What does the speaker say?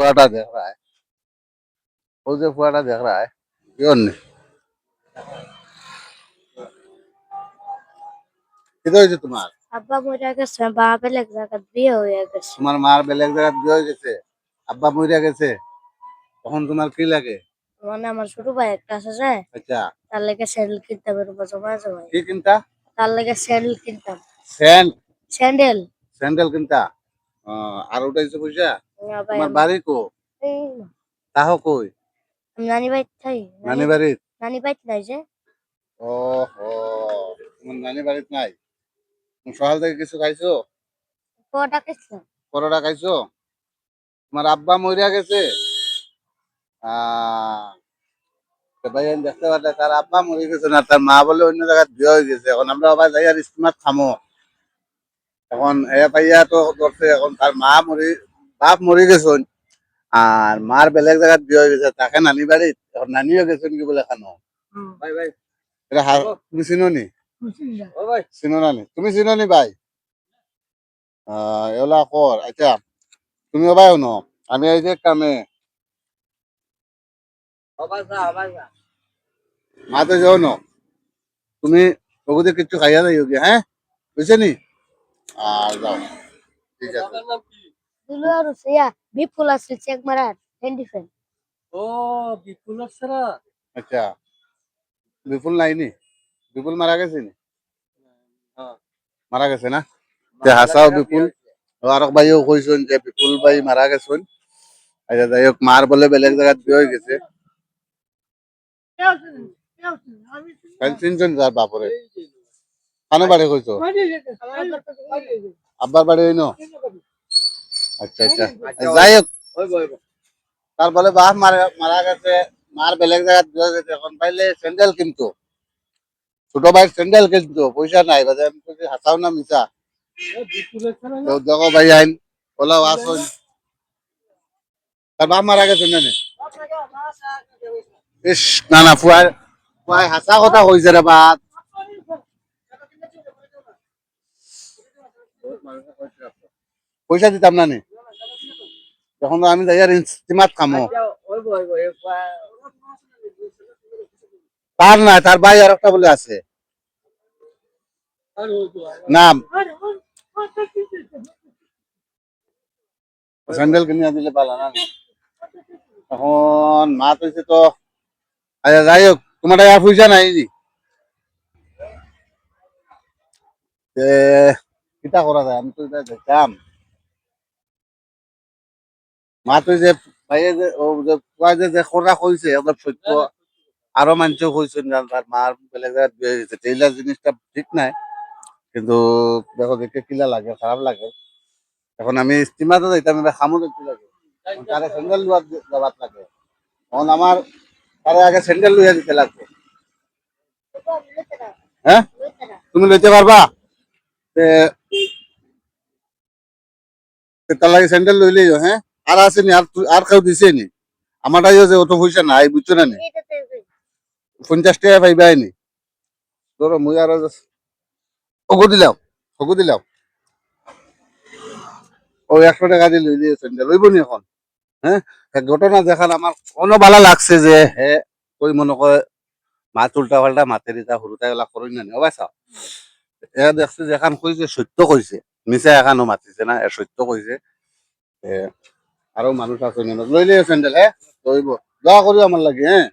फुआटा देख रहा है, वो जो फुआटा देख रहा है क्यों नहीं किधर হয়েছে তোমার আব্বা মরে গেছে, বাবা বেলেগ জায়গায় বিয়ে হয়ে গেছে। তোমার মার বেলেগ জায়গায় বিয়ে হয়ে গেছে, আব্বা মরে গেছে, তখন তোমার কি লাগে? মানে আমার ছোট ভাই একটা আছে যে, আচ্ছা, তার লাগে স্যান্ডেল কিনতাম এর মাঝে মাঝে ভাই। কি কিনতা? তার লাগে স্যান্ডেল কিনতাম। Sand sandal. স্যান্ডেল কিনতা? আর উঠাইছো পয়সা? না ভাই তোমার বাড়ি কো? এই তাহ কই? আমি নানি বাড়ি থাই। নানি বাড়ি? নানি বাড়ি নাই যে। ওহো, তোমার নানি বাড়িতে নাই? তুমি সকাল থেকে কিছু খাইছো? কটা কিনছিলাম? পরোটা খাইছো? তোমার আব্বা মরিয়া গেছে? আহ ভাই দেখতে পারলে তার আব্বা মরে গেছে না, তার মা বলে অন্য জায়গায় বিয়ে হয়ে গেছে। এখন আমরা আবার যাই আর স্টিমার থামো, এখন এ ভাইয়া তো ধরছে, এখন তার মা মরি, বাপ মরে গেছেন আর মার বেলেগ জায়গায় বিয়ে হয়ে গেছে, তাকে নানি বাড়িত, এখন নানিও গেছেন কি বলে খানো। ভাই ভাই এটা তুমি চিনো নি? চিনো না নি? তুমি চিনো নি ভাই? এগুলা কর। আচ্ছা তুমিও ভাই ন, আমি এই যে কামে মা তো যাও ন, তুমি ওগুলো কিছু খাইয়া যাইও গিয়ে, হ্যাঁ বুঝছে নি? আর যাও, ঠিক আছে। দুলু আর সিয়া বিপুল আছে চেক মারার হ্যান্ডি ফ্যান। ও বিপুল ছাড়া আচ্ছা বিপুল নাই নি? বিপুল মারা গেছে নি? মারা গেছে না? যে হাসাও বিপুল আর ভাইও কইছেন যে বিপুল ভাই মারা গেছেন। আচ্ছা যাই হোক, মার বলে বেলেগ জায়গায় বিয়ে হয়ে গেছে। চিনছেন যার বাপরে? কানো বাড়ি কইছো? আব্বার বাড়ি হইনো? আচ্ছা আচ্ছা যাই হোক, তার বলে বাপ মারা গেছে, মার বেলেগ জায়গায় বিয়ে হয়ে গেছে, এখন পাইলে স্যান্ডেল কিনতো, ছোট ভাই স্যান্ডেল কিনতো, পয়সা নাই বাজে। আমি কইছি হাসাও না মিছা? দেখো ভাই আইন ওলা আসুন, তার বাপ মারা গেছে না? ইস না না, ফুয়াই ফুয়াই হাসা কথা কইছে রে বাপ। পয়সা দিতাম না নি, তখন তো আমি যাই আর ইস্তিমাত খামো। তার না, তার ভাই আর একটা বলে আছে নাম, স্যান্ডেল কিনে দিলে পালা না। এখন মা কইছে তো, আচ্ছা যাই হোক, তোমার আর পয়সা নাই জি? কিটা করা যায়, আমি তো এটা দেখতাম। মা তুই যে ভাইয়ে যে ও যে কয় যে খোরা কইছে একদম সত্য, আরো মানুষও কইছেন তার মার বেলেগ জায়গায় বিয়ে হয়ে গেছে, টেইলার জিনিসটা ঠিক নাই, কিন্তু দেখো দেখে কিলা লাগে, খারাপ লাগে। এখন আমি স্টিমাতে যাইতাম, এবার খামো দেখতে লাগে, তারে স্যান্ডেল দেওয়ার লাগে। এখন আমার তারে আগে স্যান্ডেল লইয়া দিতে লাগবে। হ্যাঁ তুমি লইতে পারবা? তার লাগে স্যান্ডেল লইলেই, হ্যাঁ আর আসেনি, আর কেউ দিছে নি? আমারটাই যে অত পয়সা নাই, বুঝছো না নি? 50 টাকা পাইবাই নি, ধরো মুই আরো ওগো দিলাম, ওগো দিলাম, ও 100 টাকা দিয়ে লইলে স্যান্ডেল লইব নি এখন? হ্যাঁ ঘটনা দেখান আমার কোনো ভালো লাগছে যে হ্যাঁ ওই মনে করে মাছ উল্টা পাল্টা মাছের ইটা সরুটা এগুলা করি না ও বাসা। এ দেখছে যে এখান কইছে সত্য কইছে, মিছা এখানো মাতিছে না, সত্য কইছে। আরো মানুষ আছে লইলে স্যান্ডেল, হ্যাঁ লইব, দোয়া করি আমার লাগে, হ্যাঁ।